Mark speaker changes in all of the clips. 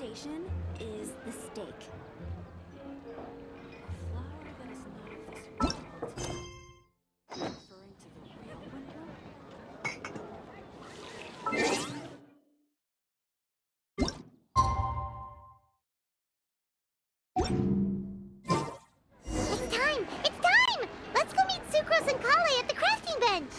Speaker 1: location is the stake. A flower that is not of this world. Referring to the real window?
Speaker 2: It's time! It's time! Let's go meet Sucrose and Kale at the crafting bench!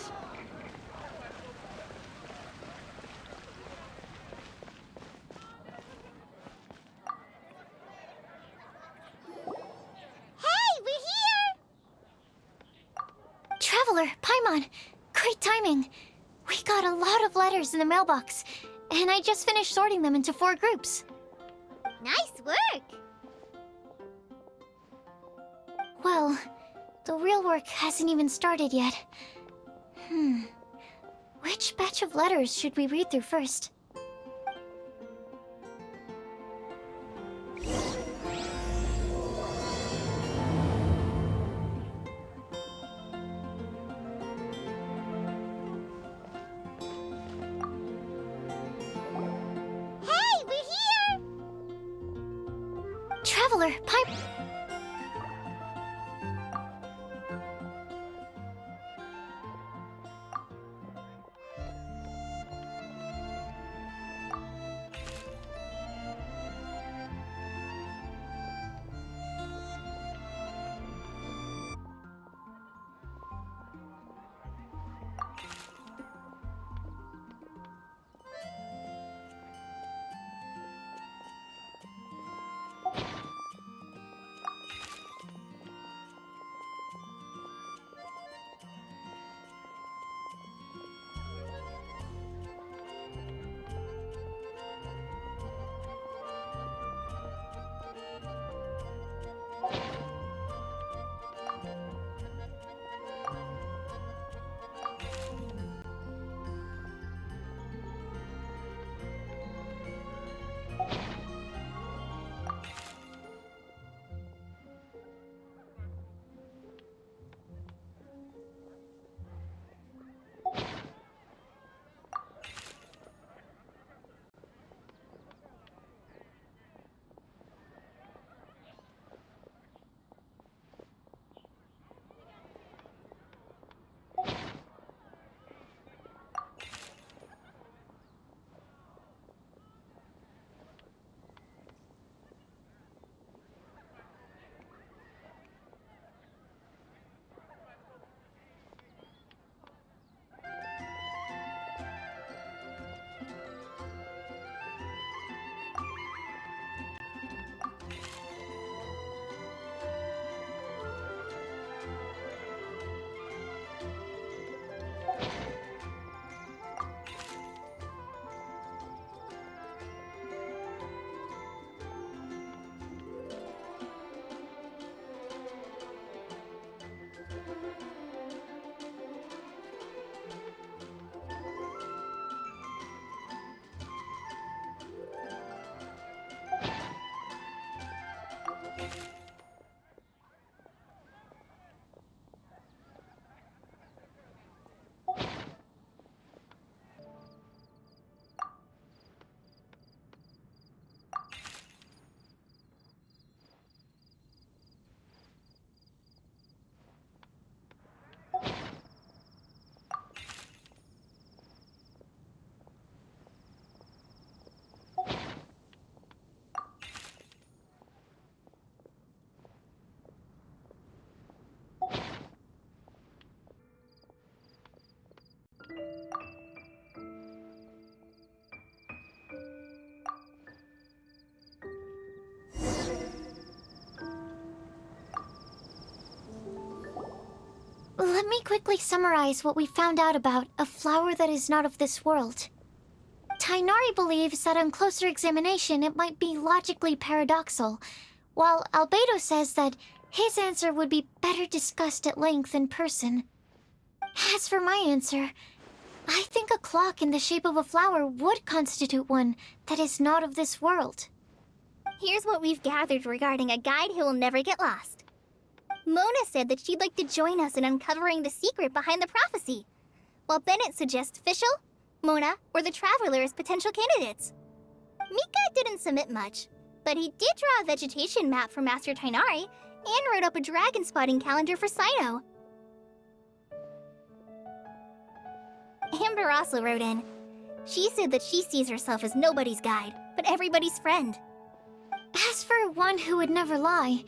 Speaker 2: Hey, we're here!
Speaker 3: Traveler, Paimon, great timing. We got a lot of letters in the mailbox, and I just finished sorting them into 4 groups.
Speaker 2: Nice work!
Speaker 3: Well, the real work hasn't even started yet. Which batch of letters should we read through first?
Speaker 2: Hey, we're here!
Speaker 3: Traveler, let me quickly summarize what we found out about a flower that is not of this world. Tighnari believes that on closer examination it might be logically paradoxal, while Albedo says that his answer would be better discussed at length in person. As for my answer, I think a clock in the shape of a flower would constitute one that is not of this world.
Speaker 2: Here's what we've gathered regarding a guide who will never get lost. Mona said that she'd like to join us in uncovering the secret behind the prophecy, while Bennett suggests Fischl, Mona, or the Traveler as potential candidates. Mika didn't submit much, but he did draw a vegetation map for Master Tainari and wrote up a dragon spotting calendar for Saito. Amber also wrote in. She said that she sees herself as nobody's guide, but everybody's friend.
Speaker 3: As for one who would never lie,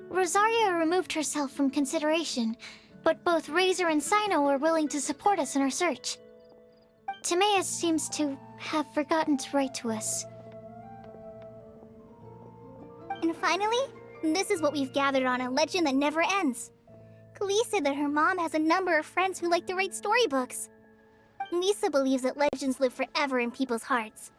Speaker 3: Rosaria removed herself from consideration, but both Razor and Sino are willing to support us in our search. Timaeus seems to have forgotten to write to us.
Speaker 2: And finally, this is what we've gathered on a legend that never ends. Klee said that her mom has a number of friends who like to write storybooks. Lisa believes that legends live forever in people's hearts.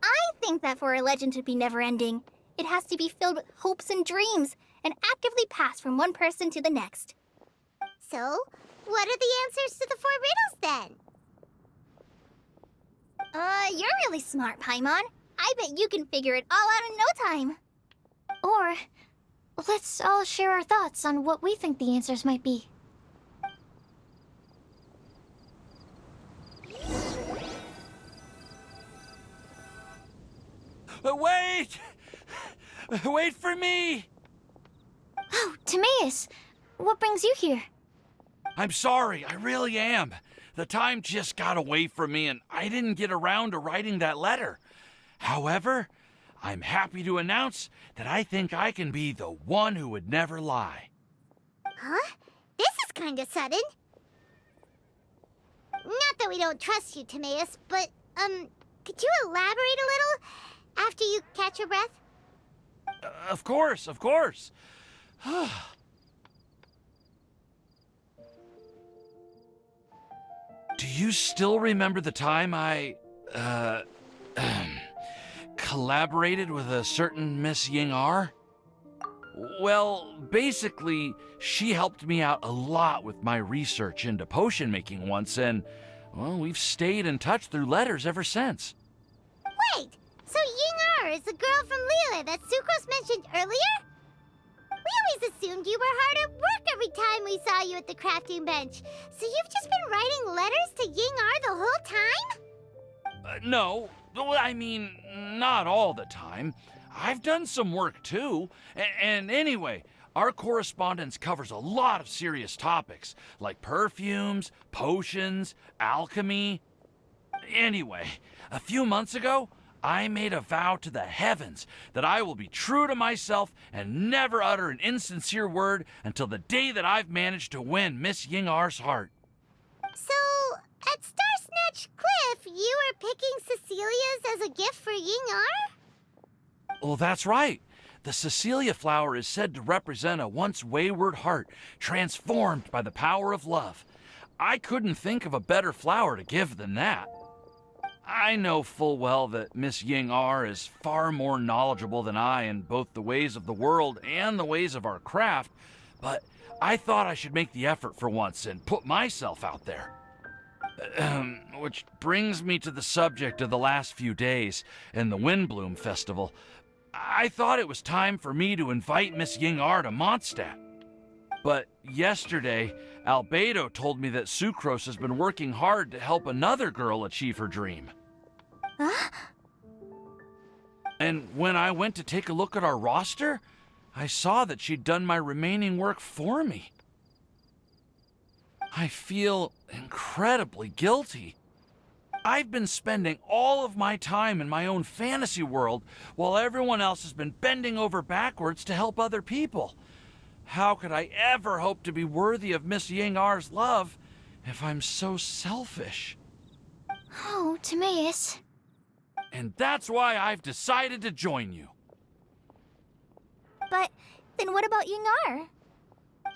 Speaker 2: I think that for a legend to be never-ending, it has to be filled with hopes and dreams and actively passed from one person to the next.
Speaker 4: So, what are the answers to the 4 riddles then?
Speaker 2: You're really smart, Paimon. I bet you can figure it all out in no time.
Speaker 3: Or, let's all share our thoughts on what we think the answers might be.
Speaker 5: Wait! Wait for me!
Speaker 3: Oh, Timaeus! What brings you here?
Speaker 5: I'm sorry, I really am. The time just got away from me and I didn't get around to writing that letter. However, I'm happy to announce that I think I can be the one who would never lie.
Speaker 4: Huh? This is kinda sudden. Not that we don't trust you, Timaeus, but, could you elaborate a little after you catch your breath?
Speaker 5: Of course, of course. Do you still remember the time I, collaborated with a certain Miss Ying-ar? Well, basically, she helped me out a lot with my research into potion making once, and, well, we've stayed in touch through letters ever since.
Speaker 4: Wait, so Ying-ar is the girl from Liyue that Sucrose mentioned earlier? We always assumed you were hard at work every time we saw you at the crafting bench. So you've just been writing letters to Ying-ar the whole time?
Speaker 5: No, I mean, not all the time. I've done some work too. And anyway, our correspondence covers a lot of serious topics, like perfumes, potions, alchemy. Anyway, a few months ago, I made a vow to the heavens that I will be true to myself and never utter an insincere word until the day that I've managed to win Miss Ying-ar's heart.
Speaker 4: So, at Star Snatch Cliff, you were picking Cecilia's as a gift for Ying-ar?
Speaker 5: Well, that's right. The Cecilia flower is said to represent a once wayward heart transformed by the power of love. I couldn't think of a better flower to give than that. I know full well that Miss Ying-ar is far more knowledgeable than I in both the ways of the world and the ways of our craft, but I thought I should make the effort for once and put myself out there. Which brings me to the subject of the last few days and the Windbloom Festival. I thought it was time for me to invite Miss Ying-ar to Mondstadt. But yesterday, Albedo told me that Sucrose has been working hard to help another girl achieve her dream.
Speaker 2: Huh?
Speaker 5: And when I went to take a look at our roster, I saw that she'd done my remaining work for me. I feel incredibly guilty. I've been spending all of my time in my own fantasy world while everyone else has been bending over backwards to help other people. How could I ever hope to be worthy of Miss Ying-ar's love if I'm so selfish?
Speaker 3: Oh, Timaeus.
Speaker 5: And that's why I've decided to join you.
Speaker 2: But then what about Ying-ar?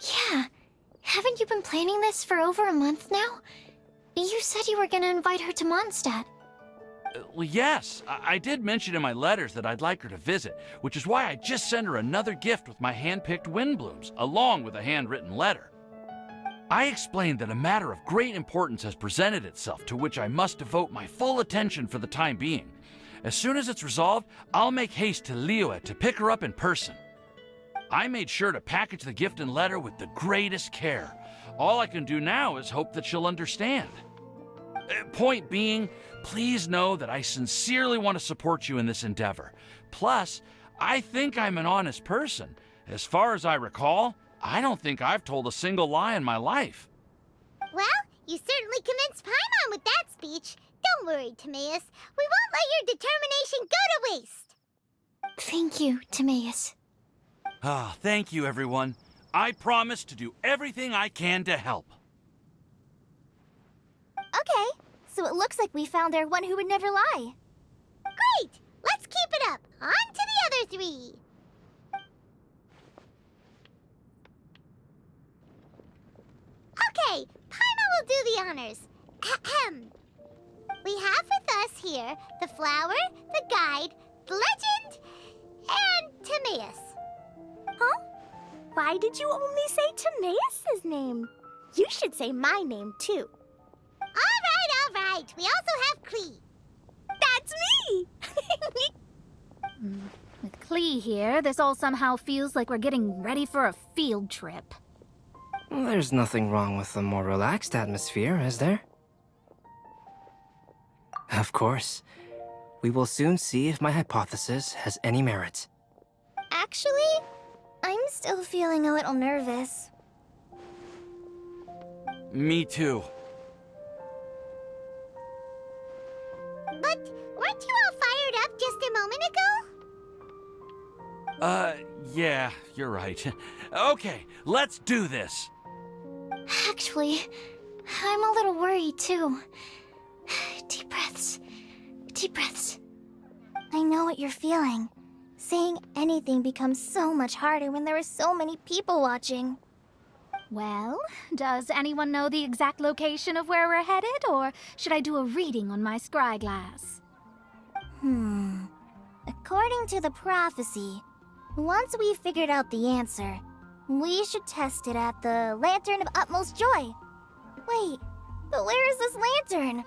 Speaker 3: Yeah, haven't you been planning this for over a month now? You said you were gonna invite her to Mondstadt.
Speaker 5: Well, yes, I did mention in my letters that I'd like her to visit, which is why I just sent her another gift with my hand-picked Windblooms, along with a handwritten letter. I explained that a matter of great importance has presented itself to which I must devote my full attention for the time being. As soon as it's resolved, I'll make haste to Liyue to pick her up in person. I made sure to package the gift and letter with the greatest care. All I can do now is hope that she'll understand. Point being, please know that I sincerely want to support you in this endeavor. Plus, I think I'm an honest person. As far as I recall, I don't think I've told a single lie in my life.
Speaker 4: Well, you certainly convinced Paimon with that speech. Don't worry, Timaeus. We won't let your determination go to waste.
Speaker 3: Thank you, Timaeus.
Speaker 5: Ah, thank you, everyone. I promise to do everything I can to help.
Speaker 2: Okay, so it looks like we found our one who would never lie.
Speaker 4: Great! Let's keep it up. On to the other three. Okay, Paimon will do the honors. Ahem. We have with us here the flower, the guide, the legend, and Timaeus.
Speaker 6: Huh? Why did you only say Timaeus' name? You should say my name, too.
Speaker 4: All right. We also have Klee.
Speaker 6: That's me!
Speaker 7: With Klee here, this all somehow feels like we're getting ready for a field trip.
Speaker 8: There's nothing wrong with a more relaxed atmosphere, is there? Of course. We will soon see if my hypothesis has any merit.
Speaker 2: Actually, I'm still feeling a little nervous.
Speaker 5: Me too.
Speaker 4: But weren't you all fired up just a moment ago?
Speaker 5: Yeah, you're right. Okay, let's do this.
Speaker 3: Actually, I'm a little worried too. Deep breaths. Deep breaths.
Speaker 2: I know what you're feeling. Saying anything becomes so much harder when there are so many people watching.
Speaker 7: Well, does anyone know the exact location of where we're headed, or should I do a reading on my scry glass?
Speaker 2: According to the prophecy, once we've figured out the answer, we should test it at the Lantern of Utmost Joy. Wait, but where is this lantern?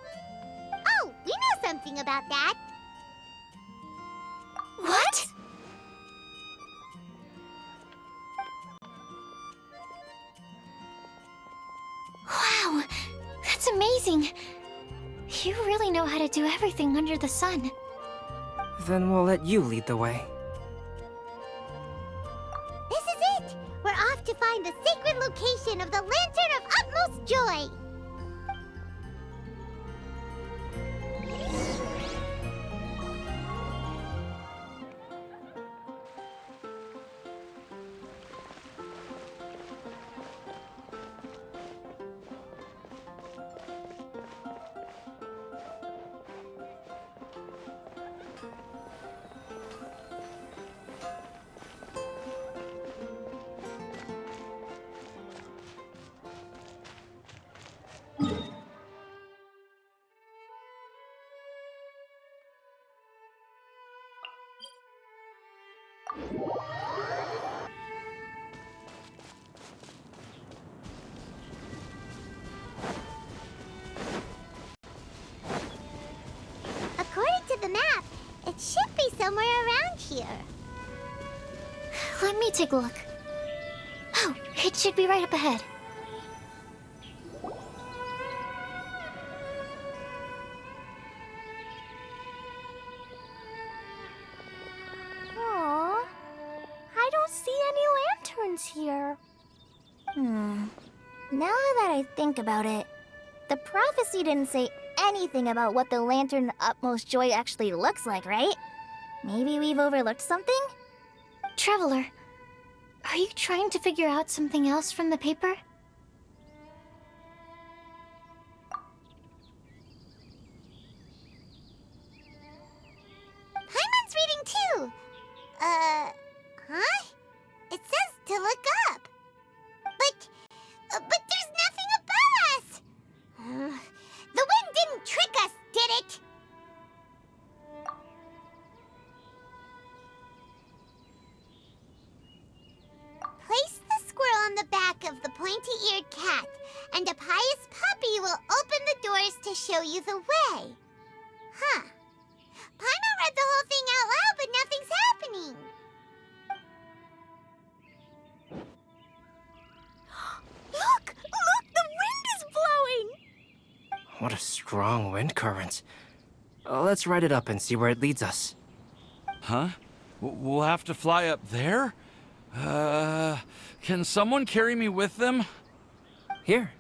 Speaker 4: Oh, we know something about that.
Speaker 2: What?
Speaker 3: Wow, that's amazing. You really know how to do everything under the sun.
Speaker 8: Then we'll let you lead the way.
Speaker 4: This is it! We're off to find the sacred location of the Lantern of Utmost Joy! According to the map, it should be somewhere around here.
Speaker 3: Let me take a look. Oh, it should be right up ahead.
Speaker 6: Aw, I don't see any lanterns here.
Speaker 2: Now that I think about it, the prophecy didn't say anything about what the Lantern of Utmost Joy actually looks like, right? Maybe we've overlooked something?
Speaker 3: Traveler, are you trying to figure out something else from the paper?
Speaker 4: Paimon's reading too. Huh? It says to look up. But there's nothing above us. The wind didn't trick us, did it? Place the squirrel on the back of the pointy-eared cat, and a pious puppy will open the doors to show you the way. Huh. Paimon read the whole thing out loud, but nothing's happening.
Speaker 6: Look! Look! The wind is blowing!
Speaker 8: what a strong wind current. Let's ride it up and see where it leads us.
Speaker 5: Huh? We'll have to fly up there? Can someone carry me with them?
Speaker 8: Here.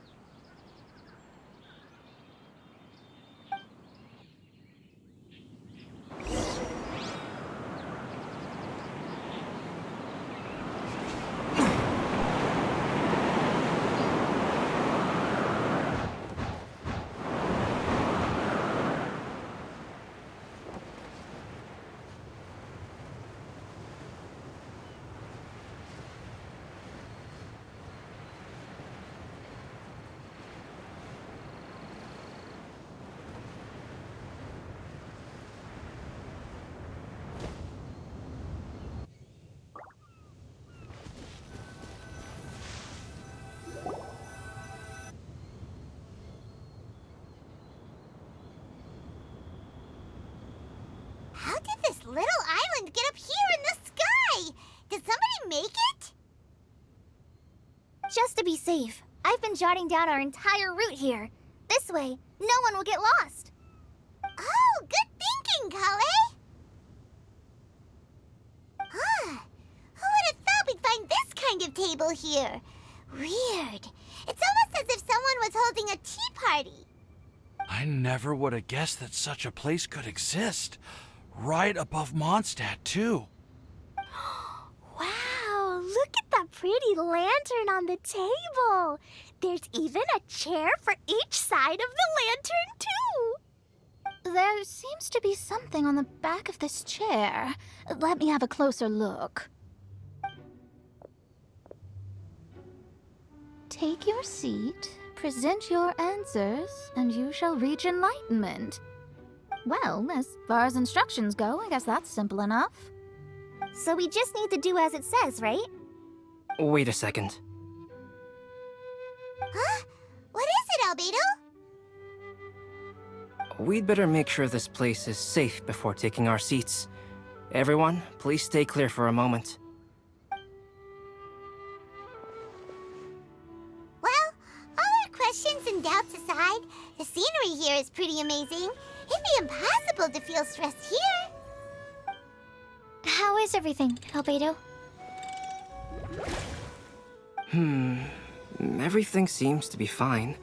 Speaker 4: How did this little island get up here in the sky? Did somebody make it?
Speaker 2: Just to be safe, I've been jotting down our entire route here. This way, no one will get lost.
Speaker 4: Oh, good thinking, Cully! Huh. Who would have thought we'd find this kind of table here? Weird. It's almost as if someone was holding a tea party.
Speaker 5: I never would have guessed that such a place could exist. Right above Mondstadt, too.
Speaker 6: Wow, look at that pretty lantern on the table. There's even a chair for each side of the lantern, too.
Speaker 7: There seems to be something on the back of this chair. Let me have a closer look. Take your seat, present your answers, and you shall reach enlightenment. Well, as far as instructions go, I guess that's simple enough.
Speaker 2: So we just need to do as it says, right?
Speaker 8: Wait a second.
Speaker 4: Huh? What is it, Albedo?
Speaker 8: We'd better make sure this place is safe before taking our seats. Everyone, please stay clear for a moment.
Speaker 4: Well, all our questions and doubts aside, the scenery here is pretty amazing. It'd be impossible to feel stressed here.
Speaker 3: How is everything, Albedo?
Speaker 8: Everything seems to be fine.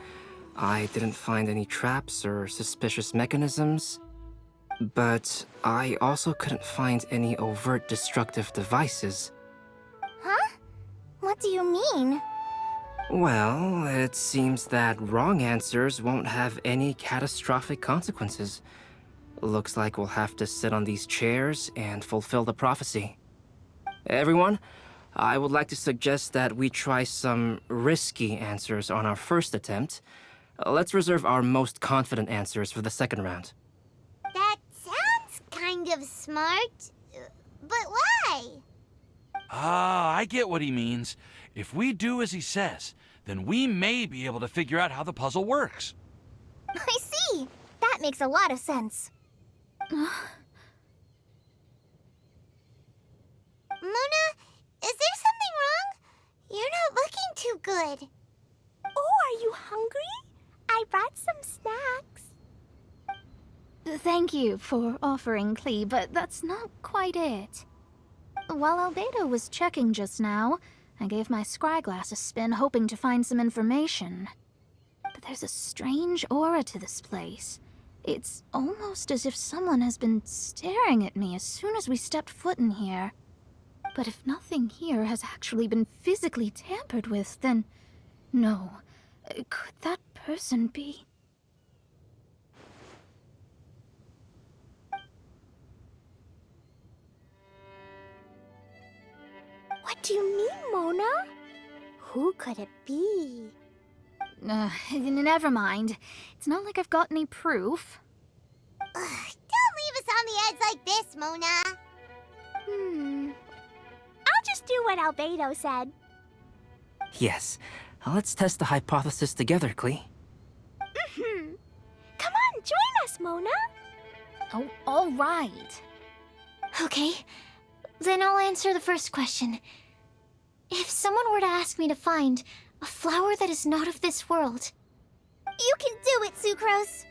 Speaker 8: I didn't find any traps or suspicious mechanisms. But I also couldn't find any overt destructive devices.
Speaker 2: Huh? What do you mean?
Speaker 8: Well, it seems that wrong answers won't have any catastrophic consequences. Looks like we'll have to sit on these chairs and fulfill the prophecy. Everyone, I would like to suggest that we try some risky answers on our first attempt. Let's reserve our most confident answers for the second round.
Speaker 4: That sounds kind of smart. But why?
Speaker 5: Ah, I get what he means. If we do as he says, then we may be able to figure out how the puzzle works.
Speaker 2: I see. That makes a lot of sense.
Speaker 4: Mona, is there something wrong? You're not looking too good.
Speaker 6: Oh, are you hungry? I brought some snacks.
Speaker 7: Thank you for offering, Klee, but that's not quite it. While Albedo was checking just now, I gave my scryglass a spin hoping to find some information. But there's a strange aura to this place. It's almost as if someone has been staring at me as soon as we stepped foot in here. But if nothing here has actually been physically tampered with, then no. Could that person be?
Speaker 6: What do you mean, Mona? Who could it be?
Speaker 7: Never mind. It's not like I've got any proof.
Speaker 4: Ugh, don't leave us on the edge like this, Mona.
Speaker 6: I'll just do what Albedo said.
Speaker 8: Yes, let's test the hypothesis together, Klee.
Speaker 6: Come on, join us, Mona.
Speaker 7: Oh, all right.
Speaker 3: Okay, then I'll answer the first question. If someone were to ask me to find a flower that is not of this world,
Speaker 2: You can do it, Sucrose!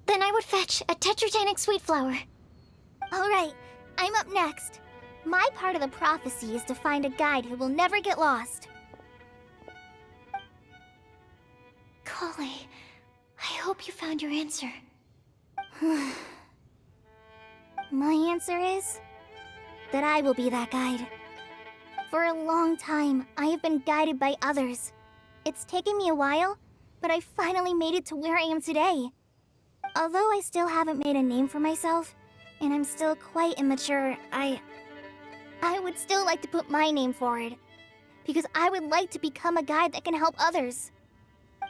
Speaker 3: Then I would fetch a Tetratanic Sweet Flower.
Speaker 2: Alright, I'm up next. My part of the prophecy is to find a guide who will never get lost.
Speaker 3: Collei, I hope you found your answer.
Speaker 2: My answer is that I will be that guide. For a long time, I have been guided by others. It's taken me a while, but I finally made it to where I am today. Although I still haven't made a name for myself, and I'm still quite immature, I would still like to put my name forward. Because I would like to become a guide that can help others.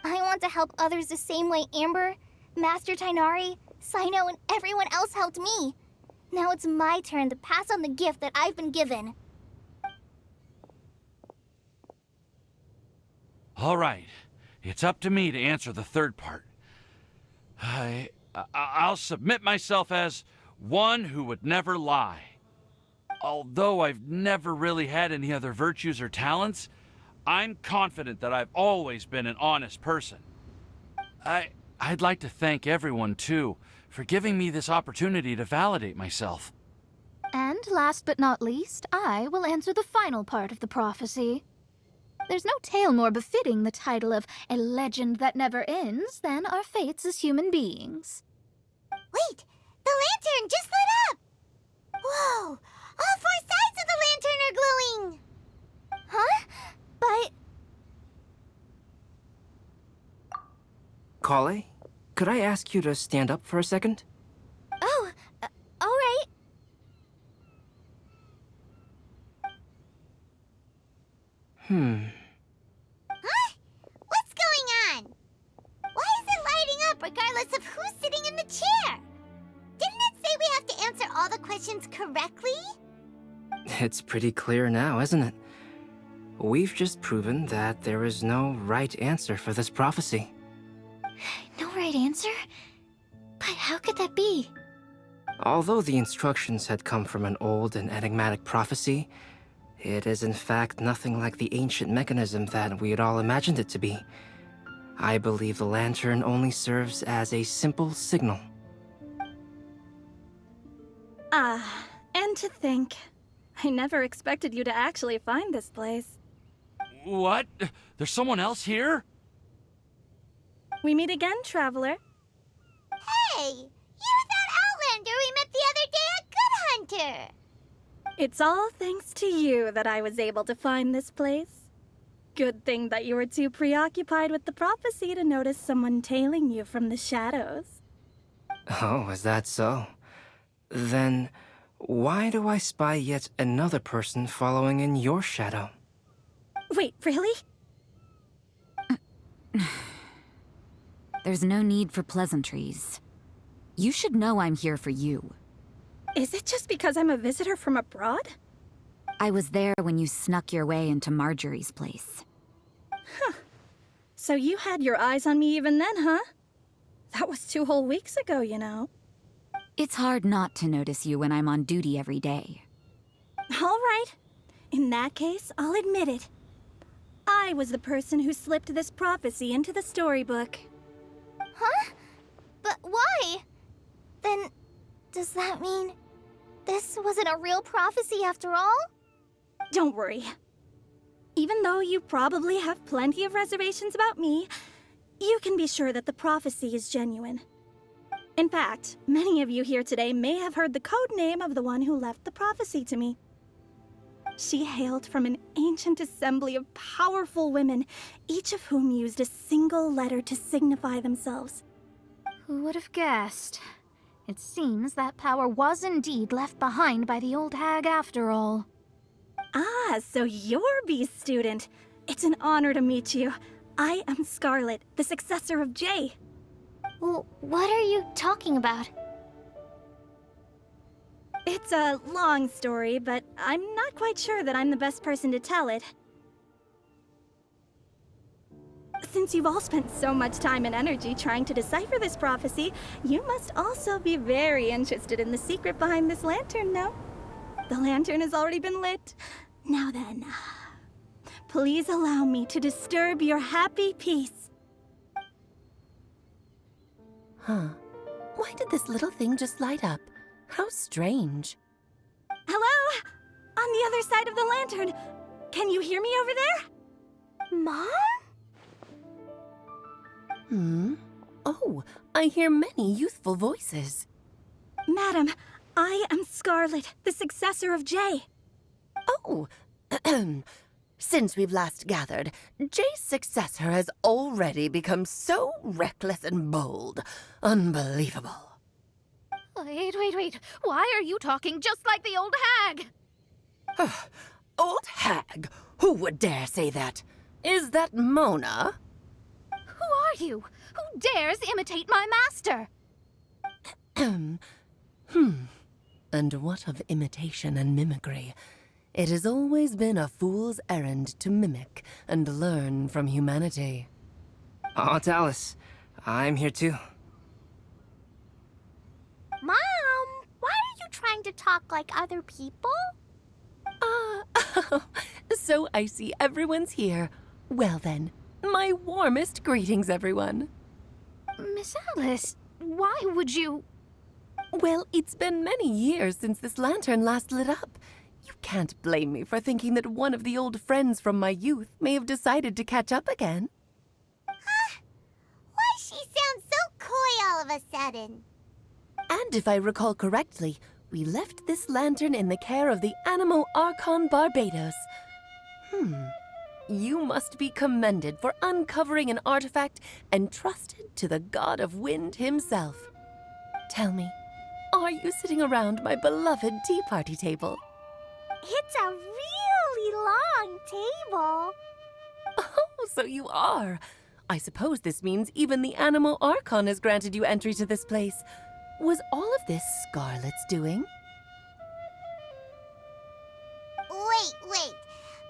Speaker 2: I want to help others the same way Amber, Master Tighnari, Cyno, and everyone else helped me. Now it's my turn to pass on the gift that I've been given.
Speaker 5: All right, it's up to me to answer the third part. I'll submit myself as one who would never lie. Although I've never really had any other virtues or talents, I'm confident that I've always been an honest person. I'd like to thank everyone, too, for giving me this opportunity to validate myself.
Speaker 7: And last but not least, I will answer the final part of the prophecy. There's no tale more befitting the title of a legend that never ends than our fates as human beings.
Speaker 4: Wait! The lantern just lit up! Whoa! All 4 sides of the lantern are glowing!
Speaker 2: Huh? But...
Speaker 8: Collei, could I ask you to stand up for a second?
Speaker 2: Oh, alright.
Speaker 4: Huh? What's going on? Why is it lighting up regardless of who's sitting in the chair? Didn't it say we have to answer all the questions correctly?
Speaker 8: It's pretty clear now, isn't it? We've just proven that there is no right answer for this prophecy.
Speaker 3: No right answer? But how could that be?
Speaker 8: Although the instructions had come from an old and enigmatic prophecy, it is in fact nothing like the ancient mechanism that we had all imagined it to be. I believe the lantern only serves as a simple signal.
Speaker 9: And to think, I never expected you to actually find this place.
Speaker 5: What? There's someone else here?
Speaker 9: We meet again, traveler.
Speaker 4: Hey! You're that Outlander we met the other day at Good Hunter!
Speaker 9: It's all thanks to you that I was able to find this place. Good thing that you were too preoccupied with the prophecy to notice someone tailing you from the shadows.
Speaker 8: Oh, is that so? Then, why do I spy yet another person following in your shadow?
Speaker 9: Wait, really?
Speaker 1: There's no need for pleasantries. You should know I'm here for you.
Speaker 9: Is it just because I'm a visitor from abroad?
Speaker 1: I was there when you snuck your way into Marjorie's place.
Speaker 9: So you had your eyes on me even then, huh? That was 2 whole weeks ago, you know.
Speaker 1: It's hard not to notice you when I'm on duty every day.
Speaker 9: All right. In that case, I'll admit it. I was the person who slipped this prophecy into the storybook.
Speaker 2: Huh? But why? Then, does that mean this wasn't a real prophecy after all?
Speaker 9: Don't worry. Even though you probably have plenty of reservations about me, you can be sure that the prophecy is genuine. In fact, many of you here today may have heard the code name of the one who left the prophecy to me. She hailed from an ancient assembly of powerful women, each of whom used a single letter to signify themselves.
Speaker 7: Who would have guessed? It seems that power was indeed left behind by the old hag after all.
Speaker 9: Ah, so you're B's student. It's an honor to meet you. I am Scarlet, the successor of Jay.
Speaker 3: Well, what are you talking about?
Speaker 9: It's a long story, but I'm not quite sure that I'm the best person to tell it. Since you've all spent so much time and energy trying to decipher this prophecy, you must also be very interested in the secret behind this lantern, no? The lantern has already been lit. Now then, please allow me to disturb your happy peace.
Speaker 10: Huh. Why did this little thing just light up? How strange.
Speaker 9: Hello? On the other side of the lantern. Can you hear me over there?
Speaker 6: Mom?
Speaker 10: Oh, I hear many youthful voices.
Speaker 9: Madam, I am Scarlet, the successor of Jay.
Speaker 10: Oh, since we've last gathered, Jay's successor has already become so reckless and bold. Unbelievable.
Speaker 7: Wait. Why are you talking just like the old hag?
Speaker 10: Old hag? Who would dare say that? Is that Mona?
Speaker 7: Who are you? Who dares imitate my master?
Speaker 10: And what of imitation and mimicry? It has always been a fool's errand to mimic and learn from humanity.
Speaker 8: Aunt Alice, I'm here too.
Speaker 6: Mom, why are you trying to talk like other people?
Speaker 10: So I see everyone's here. Well then, my warmest greetings, everyone.
Speaker 7: Miss Alice, why would you...
Speaker 10: Well, it's been many years since this lantern last lit up. You can't blame me for thinking that one of the old friends from my youth may have decided to catch up again.
Speaker 4: Why she sounds so coy all of a sudden?
Speaker 10: And if I recall correctly, we left this lantern in the care of the Animo Archon Barbados. You must be commended for uncovering an artifact entrusted to the god of wind himself. Tell me, are you sitting around my beloved tea party table?
Speaker 6: It's a really long table.
Speaker 10: Oh, so you are. I suppose this means even the Animo Archon has granted you entry to this place. Was all of this Scarlet's doing?
Speaker 4: Wait.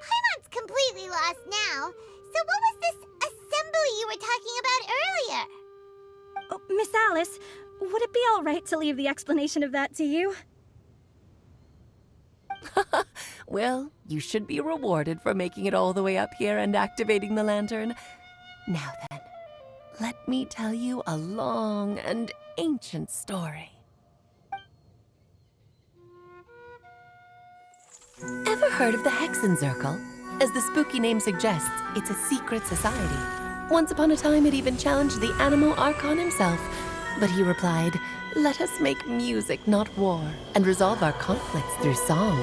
Speaker 4: Paimon's completely lost now. So what was this assembly you were talking about earlier?
Speaker 9: Oh, Miss Alice, would it be all right to leave the explanation of that to you?
Speaker 10: Well, you should be rewarded for making it all the way up here and activating the lantern. Now then, let me tell you a long and ancient story. Ever heard of the Hexenzirkel? As the spooky name suggests, it's a secret society. Once upon a time, it even challenged the Animo Archon himself. But he replied, "Let us make music, not war, and resolve our conflicts through song."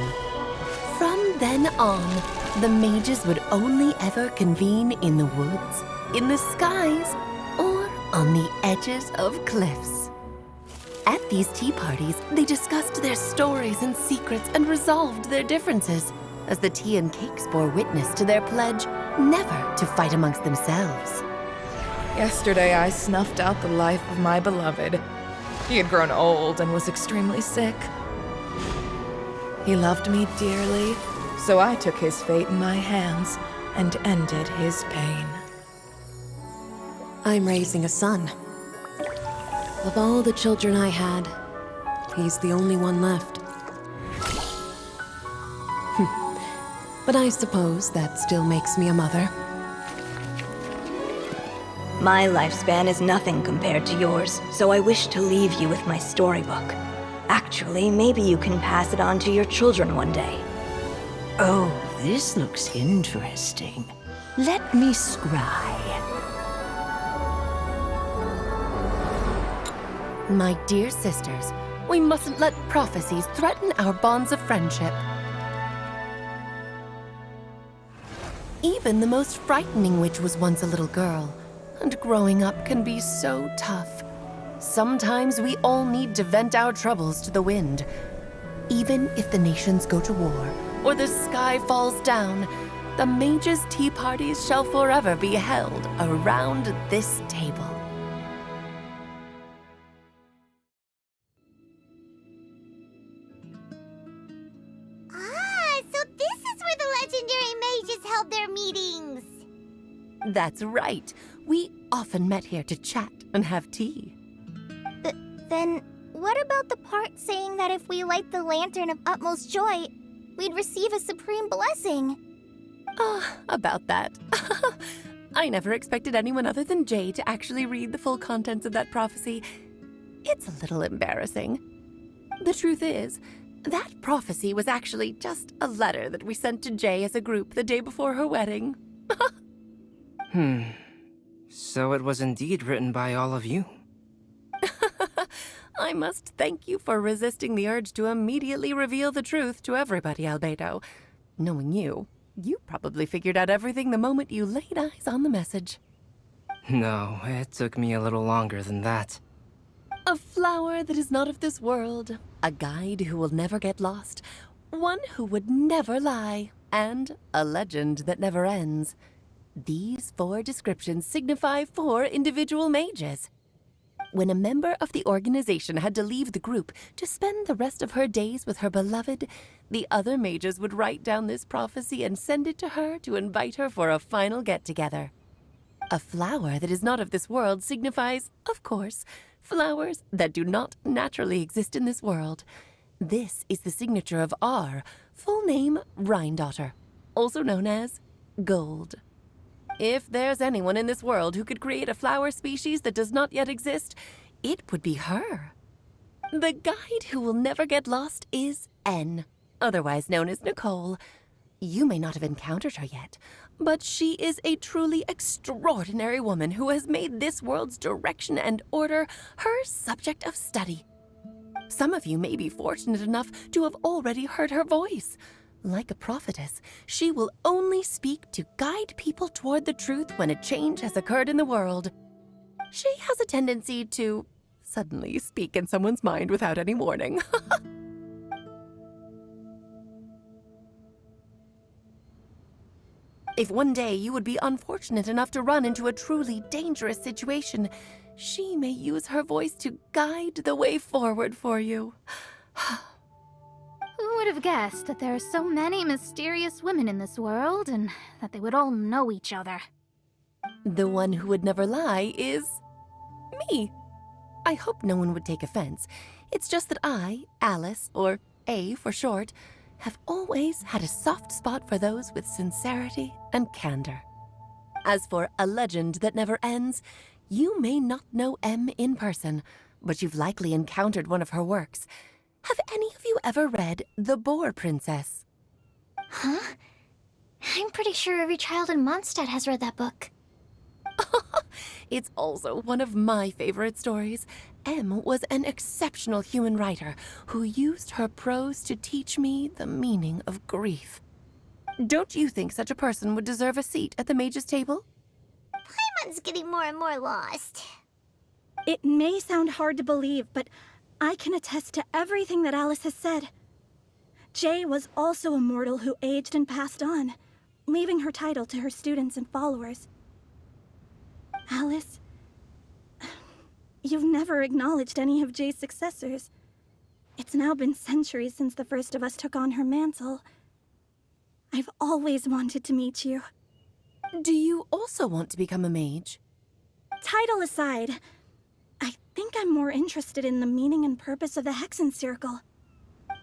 Speaker 10: From then on, the mages would only ever convene in the woods, in the skies, or on the edges of cliffs. At these tea parties, they discussed their stories and secrets and resolved their differences, as the tea and cakes bore witness to their pledge never to fight amongst themselves.
Speaker 11: Yesterday, I snuffed out the life of my beloved. He had grown old and was extremely sick. He loved me dearly, so I took his fate in my hands and ended his pain.
Speaker 10: I'm raising a son. Of all the children I had, he's the only one left. But I suppose that still makes me a mother.
Speaker 12: My lifespan is nothing compared to yours, so I wish to leave you with my storybook. Actually, maybe you can pass it on to your children one day.
Speaker 13: Oh, this looks interesting. Let me scry.
Speaker 10: My dear sisters, we mustn't let prophecies threaten our bonds of friendship. Even the most frightening witch was once a little girl, and growing up can be so tough. Sometimes we all need to vent our troubles to the wind. Even if the nations go to war, or the sky falls down, the mages' tea parties shall forever be held around this table.
Speaker 4: So this is where the legendary mages held their meetings.
Speaker 10: That's right. We often met here to chat and have tea.
Speaker 2: Then What about the part saying that if we light the lantern of utmost joy, we'd receive a supreme blessing?
Speaker 10: About that. I never expected anyone other than Jay to actually read the full contents of that prophecy. It's a little embarrassing. The truth is, that prophecy was actually just a letter that we sent to Jay as a group the day before her wedding.
Speaker 8: So it was indeed written by all of you.
Speaker 10: I must thank you for resisting the urge to immediately reveal the truth to everybody, Albedo. Knowing you, you probably figured out everything the moment you laid eyes on the message.
Speaker 8: No, it took me a little longer than that.
Speaker 10: A flower that is not of this world, a guide who will never get lost, one who would never lie, and a legend that never ends. These 4 descriptions signify 4 individual mages. When a member of the organization had to leave the group to spend the rest of her days with her beloved, the other mages would write down this prophecy and send it to her to invite her for a final get-together. A flower that is not of this world signifies, of course, flowers that do not naturally exist in this world. This is the signature of our full name, Rhindaughter, also known as Gold. If there's anyone in this world who could create a flower species that does not yet exist, it would be her. The guide who will never get lost is N, otherwise known as Nicole. You may not have encountered her yet, but she is a truly extraordinary woman who has made this world's direction and order her subject of study. Some of you may be fortunate enough to have already heard her voice. Like a prophetess, she will only speak to guide people toward the truth when a change has occurred in the world. She has a tendency to suddenly speak in someone's mind without any warning. If one day you would be unfortunate enough to run into a truly dangerous situation, she may use her voice to guide the way forward for you.
Speaker 7: Who would have guessed that there are so many mysterious women in this world, and that they would all know each other?
Speaker 10: The one who would never lie is me. I hope no one would take offense. It's just that I, Alice, or A for short, have always had a soft spot for those with sincerity and candor. As for a legend that never ends, you may not know M in person, but you've likely encountered one of her works. Have any of you ever read The Boar Princess?
Speaker 3: Huh? I'm pretty sure every child in Mondstadt has read that book.
Speaker 10: It's also one of my favorite stories. M was an exceptional human writer who used her prose to teach me the meaning of grief. Don't you think such a person would deserve a seat at the mage's table?
Speaker 4: Paimon's getting more and more lost.
Speaker 9: It may sound hard to believe, but I can attest to everything that Alice has said. Jay was also a mortal who aged and passed on, leaving her title to her students and followers. Alice, you've never acknowledged any of Jay's successors. It's now been centuries since the first of us took on her mantle. I've always wanted to meet you.
Speaker 10: Do you also want to become a mage?
Speaker 9: Title aside, I think I'm more interested in the meaning and purpose of the Hexen Circle.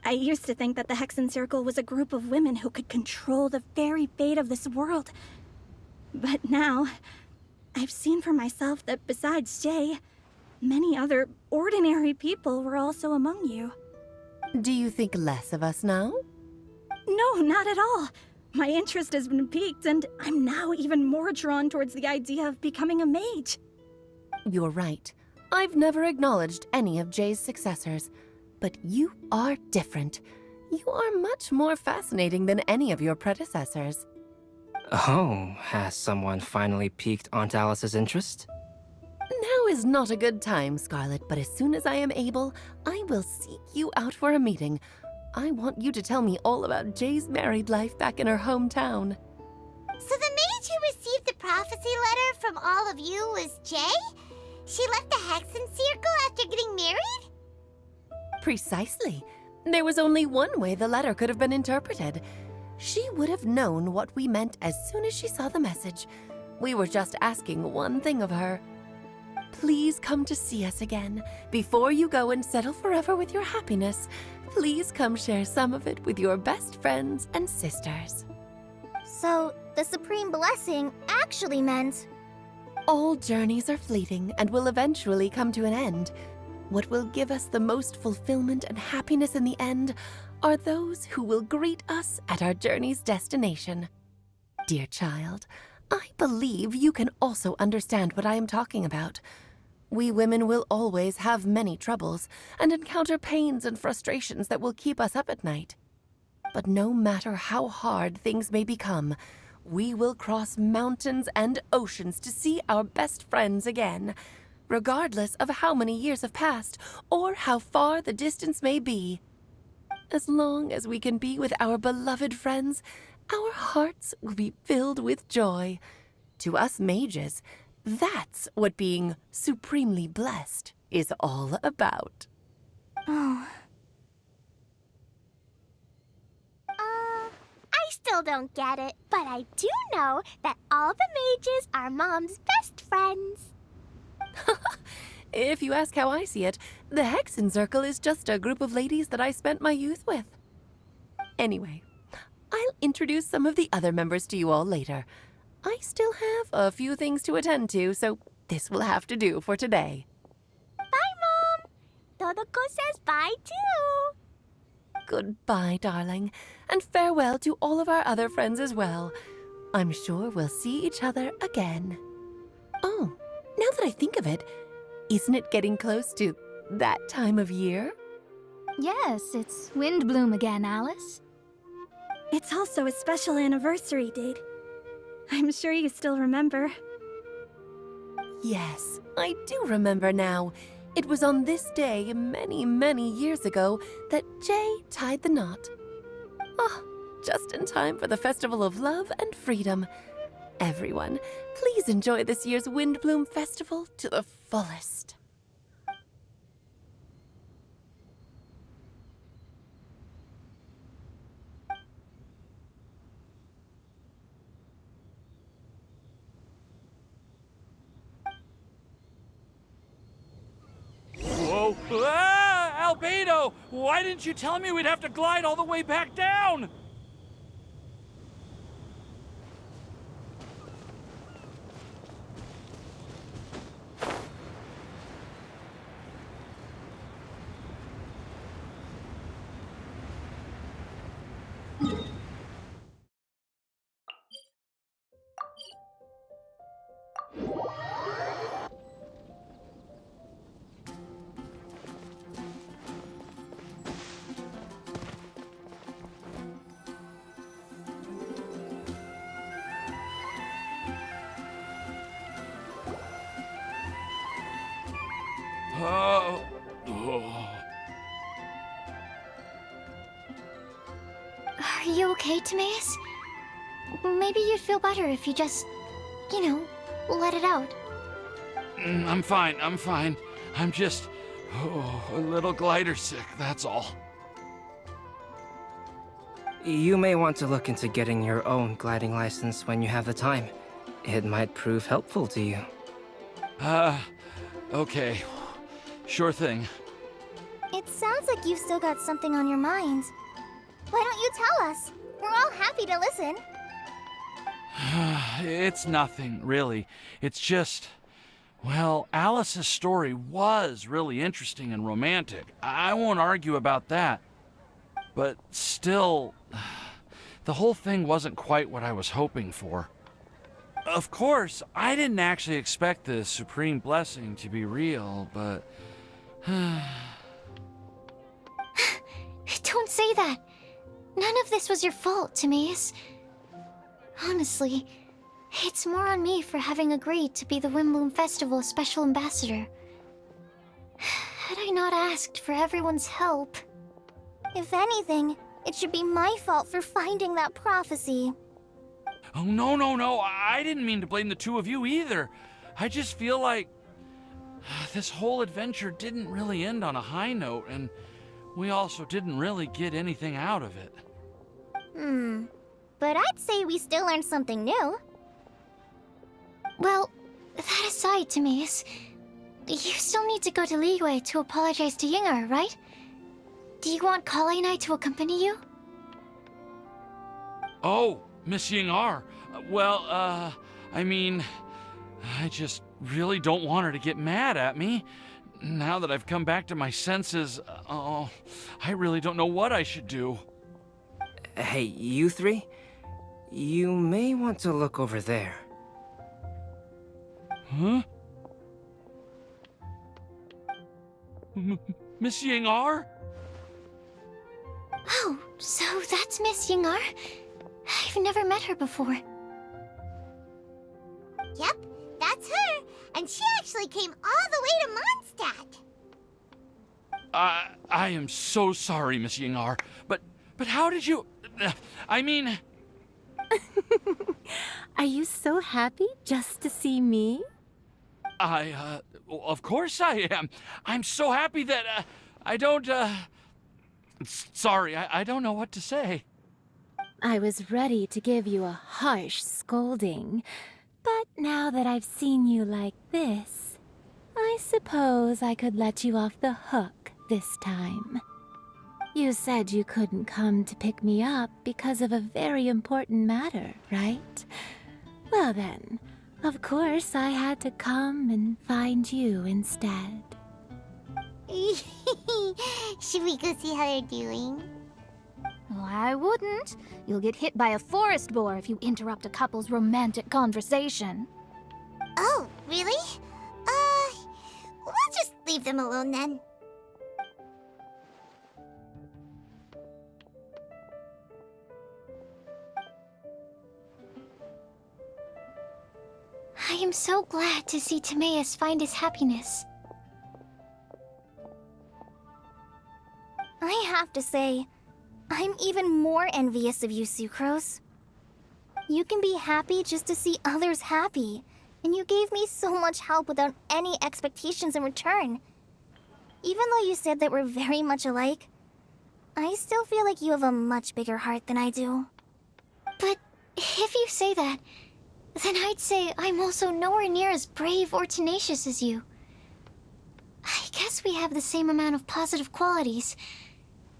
Speaker 9: I used to think that the Hexen Circle was a group of women who could control the very fate of this world. But now, I've seen for myself that besides Jay, many other ordinary people were also among you.
Speaker 10: Do you think less of us now?
Speaker 9: No, not at all. My interest has been piqued, and I'm now even more drawn towards the idea of becoming a mage.
Speaker 10: You're right. I've never acknowledged any of Jay's successors, but you are different. You are much more fascinating than any of your predecessors.
Speaker 8: Oh, has someone finally piqued Aunt Alice's interest?
Speaker 10: Now is not a good time, Scarlet, but as soon as I am able, I will seek you out for a meeting. I want you to tell me all about Jay's married life back in her hometown.
Speaker 4: So the mage who received the prophecy letter from all of you was Jay? She left the Hexen Circle after getting married?
Speaker 10: Precisely. There was only one way the letter could have been interpreted. She would have known what we meant as soon as she saw the message. We were just asking one thing of her. please come to see us again. Before you go and settle forever with your happiness, please come share some of it with your best friends and sisters.
Speaker 2: So, the Supreme Blessing actually meant...
Speaker 10: All journeys are fleeting and will eventually come to an end. What will give us the most fulfillment and happiness in the end are those who will greet us at our journey's destination. Dear child, I believe you can also understand what I am talking about. We women will always have many troubles and encounter pains and frustrations that will keep us up at night. But no matter how hard things may become, we will cross mountains and oceans to see our best friends again, regardless of how many years have passed or how far the distance may be. As long as we can be with our beloved friends, our hearts will be filled with joy. To us mages, that's what being supremely blessed is all about.
Speaker 2: Oh.
Speaker 6: I still don't get it, but I do know that all the mages are Mom's best friends.
Speaker 10: If you ask how I see it, the Hexen Circle is just a group of ladies that I spent my youth with. Anyway, I'll introduce some of the other members to you all later. I still have a few things to attend to, so this will have to do for today.
Speaker 6: Bye, Mom! Todoko says bye, too!
Speaker 10: Goodbye, darling, and farewell to all of our other friends as well. I'm sure we'll see each other again. Oh, now that I think of it, isn't it getting close to that time of year?
Speaker 7: Yes, it's Windbloom again, Alice.
Speaker 9: It's also a special anniversary date. I'm sure you still remember.
Speaker 10: Yes, I do remember now. It was on this day many, many years ago that Jay tied the knot. Oh, just in time for the Festival of Love and Freedom. Everyone, please enjoy this year's Windbloom Festival to the fullest.
Speaker 5: Whoa! Ah! Albedo! Why didn't you tell me we'd have to glide all the way back down?
Speaker 3: Are you okay, Timaeus? Maybe you'd feel better if you just, let it out.
Speaker 5: I'm fine, I'm fine. I'm just a little glider sick, that's all.
Speaker 8: You may want to look into getting your own gliding license when you have the time. It might prove helpful to you.
Speaker 5: Okay. Sure thing.
Speaker 2: It sounds like you've still got something on your mind. Why don't you tell us? We're all happy to listen.
Speaker 5: It's nothing, really. It's just... Well, Alice's story was really interesting and romantic. I won't argue about that. But still, the whole thing wasn't quite what I was hoping for. Of course, I didn't actually expect the Supreme Blessing to be real, but...
Speaker 3: Don't say that. None of this was your fault, Timaeus. Honestly, it's more on me for having agreed to be the Windbloom Festival Special Ambassador. Had I not asked for everyone's help...
Speaker 2: If anything, it should be my fault for finding that prophecy.
Speaker 5: Oh, no. I didn't mean to blame the two of you either. I just feel like this whole adventure didn't really end on a high note, and we also didn't really get anything out of it.
Speaker 2: But I'd say we still learned something new.
Speaker 3: Well, that aside, Timaeus, you still need to go to Liyue to apologize to Yingar, right? Do you want Kale and I to accompany you?
Speaker 5: Oh, Miss Yingar. Well, I mean, I just really don't want her to get mad at me. Now that I've come back to my senses, I really don't know what I should do.
Speaker 8: Hey, you three? You may want to look over there.
Speaker 5: Huh? Miss Yingar?
Speaker 3: Oh, so that's Miss Yingar? I've never met her before.
Speaker 4: Yep, that's her. And she actually came all the way to Mondstadt.
Speaker 5: I am so sorry, Miss Yingar, but how did you... I mean...
Speaker 14: Are you so happy just to see me?
Speaker 5: Of course I am. I'm so happy that, I don't, Sorry, I don't know what to say.
Speaker 14: I was ready to give you a harsh scolding, but now that I've seen you like this, I suppose I could let you off the hook this time. You said you couldn't come to pick me up because of a very important matter, right? Well then, of course I had to come and find you instead.
Speaker 4: Should we go see how they're doing?
Speaker 7: Oh, I wouldn't. You'll get hit by a forest boar if you interrupt a couple's romantic conversation.
Speaker 4: Oh, really? We'll just leave them alone then.
Speaker 3: I am so glad to see Timaeus find his happiness.
Speaker 2: I have to say, I'm even more envious of you, Sucrose. You can be happy just to see others happy, and you gave me so much help without any expectations in return. Even though you said that we're very much alike, I still feel like you have a much bigger heart than I do.
Speaker 3: But if you say that, then I'd say I'm also nowhere near as brave or tenacious as you. I guess we have the same amount of positive qualities.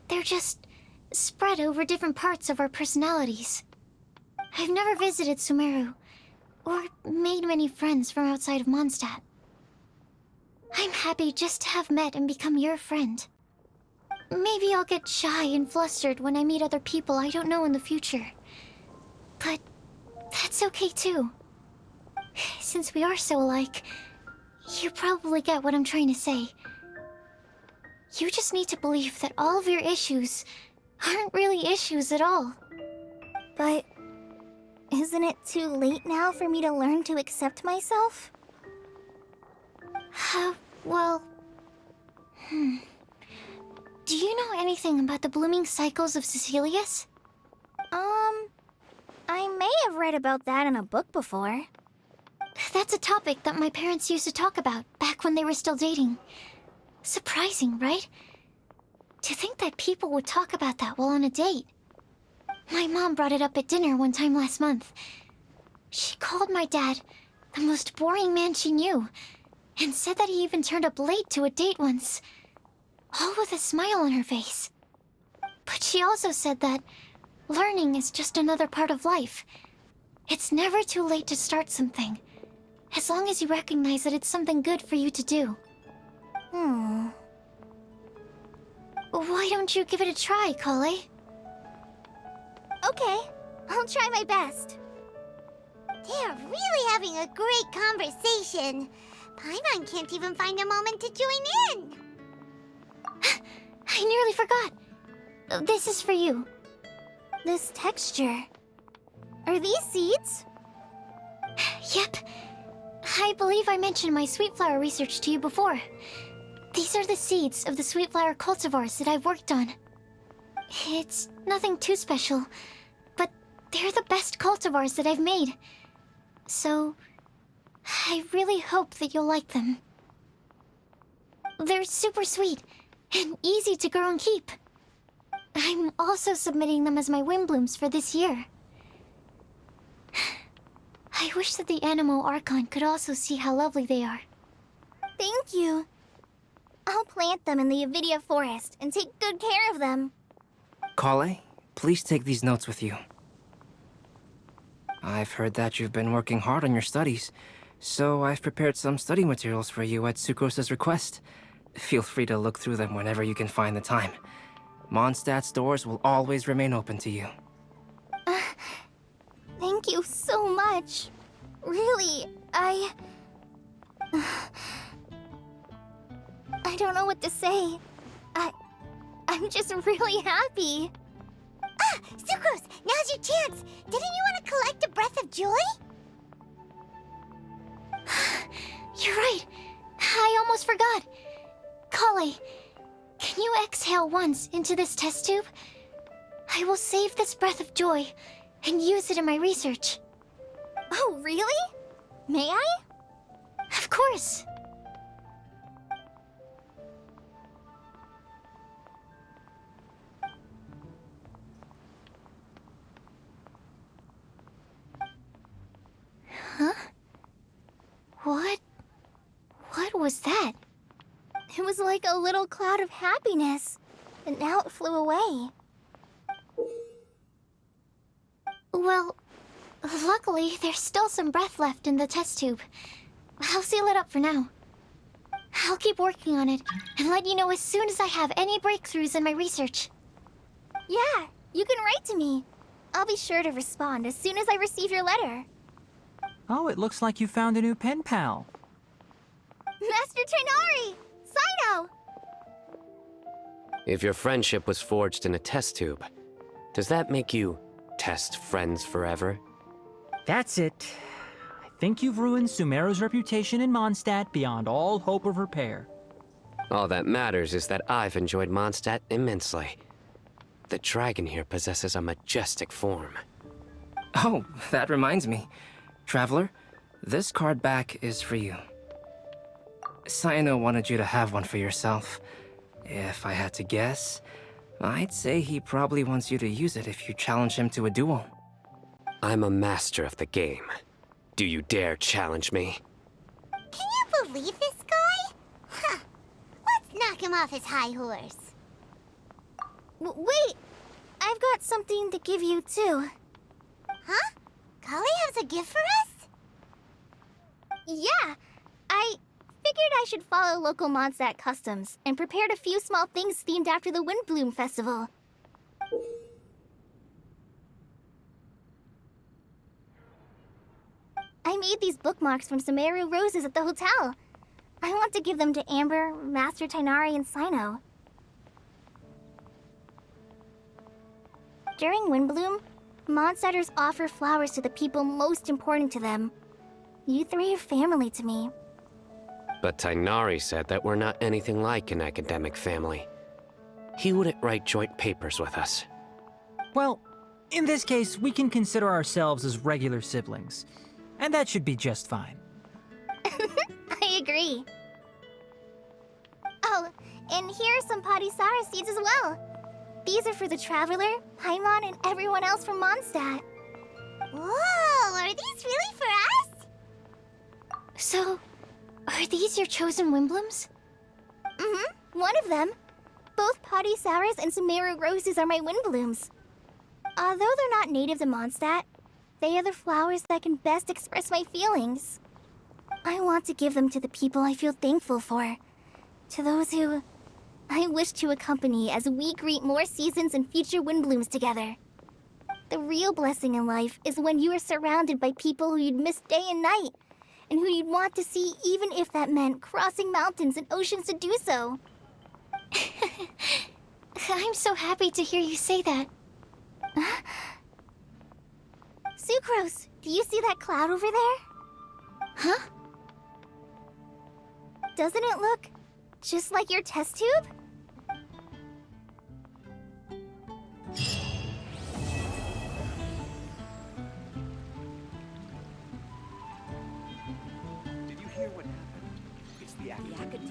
Speaker 3: They're just spread over different parts of our personalities. I've never visited Sumeru, or made many friends from outside of Mondstadt. I'm happy just to have met and become your friend. Maybe I'll get shy and flustered when I meet other people I don't know in the future. But that's okay too. Since we are so alike, you probably get what I'm trying to say. You just need to believe that all of your issues aren't really issues at all.
Speaker 2: But isn't it too late now for me to learn to accept myself?
Speaker 3: Well... Do you know anything about the blooming cycles of Cecilius?
Speaker 2: I may have read about that in a book before.
Speaker 3: That's a topic that my parents used to talk about back when they were still dating. Surprising, right? To think that people would talk about that while on a date. My mom brought it up at dinner one time last month. She called my dad the most boring man she knew, and said that he even turned up late to a date once, all with a smile on her face. But she also said that learning is just another part of life. It's never too late to start something, as long as you recognize that it's something good for you to do. Why don't you give it a try, Kale?
Speaker 2: Okay, I'll try my best.
Speaker 4: They're really having a great conversation. Paimon can't even find a moment to join in.
Speaker 3: I nearly forgot. This is for you.
Speaker 2: This texture. Are these seeds?
Speaker 3: Yep. I believe I mentioned my sweet flower research to you before. These are the seeds of the sweet flower cultivars that I've worked on. It's nothing too special, but they're the best cultivars that I've made. So, I really hope that you'll like them. They're super sweet and easy to grow and keep. I'm also submitting them as my wind blooms for this year. I wish that the Anemo Archon could also see how lovely they are.
Speaker 2: Thank you. I'll plant them in the Avidia forest and take good care of them.
Speaker 8: Kale, please take these notes with you. I've heard that you've been working hard on your studies, so I've prepared some study materials for you at Sucrose's request. Feel free to look through them whenever you can find the time. Mondstadt's doors will always remain open to you.
Speaker 2: Thank you so much. Really, I don't know what to say. I'm just really happy.
Speaker 4: Ah, Sucrose, now's your chance. Didn't you want to collect a breath of joy?
Speaker 3: You're right. I almost forgot. Kale, can you exhale once into this test tube? I will save this breath of joy and use it in my research.
Speaker 2: Oh, really? May I?
Speaker 3: Of course. Huh? What was that?
Speaker 2: It was like a little cloud of happiness, and now it flew away.
Speaker 3: Well, luckily, there's still some breath left in the test tube. I'll seal it up for now. I'll keep working on it and let you know as soon as I have any breakthroughs in my research.
Speaker 2: Yeah, you can write to me. I'll be sure to respond as soon as I receive your letter.
Speaker 15: Oh, it looks like you found a new pen pal.
Speaker 2: Master Tighnari! Cyno!
Speaker 16: If your friendship was forged in a test tube, does that make you test friends forever?
Speaker 15: That's it. I think you've ruined Sumeru's reputation in Mondstadt beyond all hope of repair.
Speaker 16: All that matters is that I've enjoyed Mondstadt immensely. The dragon here possesses a majestic form.
Speaker 8: Oh, that reminds me. Traveler, this card back is for you. Cyno wanted you to have one for yourself. If I had to guess, I'd say he probably wants you to use it if you challenge him to a duel.
Speaker 16: I'm a master of the game. Do you dare challenge me?
Speaker 4: Can you believe this guy? Huh. Let's knock him off his high horse.
Speaker 2: Wait! I've got something to give you, too.
Speaker 4: Huh? Kale has a gift for us?
Speaker 2: Yeah! I figured I should follow local Mondstadt customs and prepared a few small things themed after the Windbloom Festival. I made these bookmarks from Sumeru roses at the hotel. I want to give them to Amber, Master Tighnari, and Cyno. During Windbloom, Mondstadters offer flowers to the people most important to them. You three are family to me.
Speaker 16: But Tighnari said that we're not anything like an academic family. He wouldn't write joint papers with us.
Speaker 15: Well, in this case, we can consider ourselves as regular siblings. And that should be just fine.
Speaker 2: I agree. Oh, and here are some Padisara seeds as well. These are for the Traveler, Paimon, and everyone else from Mondstadt.
Speaker 4: Whoa, are these really for us?
Speaker 3: So, are these your chosen Windblooms?
Speaker 2: Mm-hmm, one of them. Both Padisaras and Sumeru roses are my Windblooms. Although they're not native to Mondstadt, they are the flowers that can best express my feelings. I want to give them to the people I feel thankful for. To those who I wish to accompany as we greet more seasons and future Windblooms together. The real blessing in life is when you are surrounded by people who you'd miss day and night, and who you'd want to see even if that meant crossing mountains and oceans to do so.
Speaker 3: I'm so happy to hear you say that.
Speaker 2: Sucrose, do you see that cloud over there?
Speaker 3: Huh?
Speaker 2: Doesn't it look just like your test tube?
Speaker 17: Did you hear what happened? It's the academic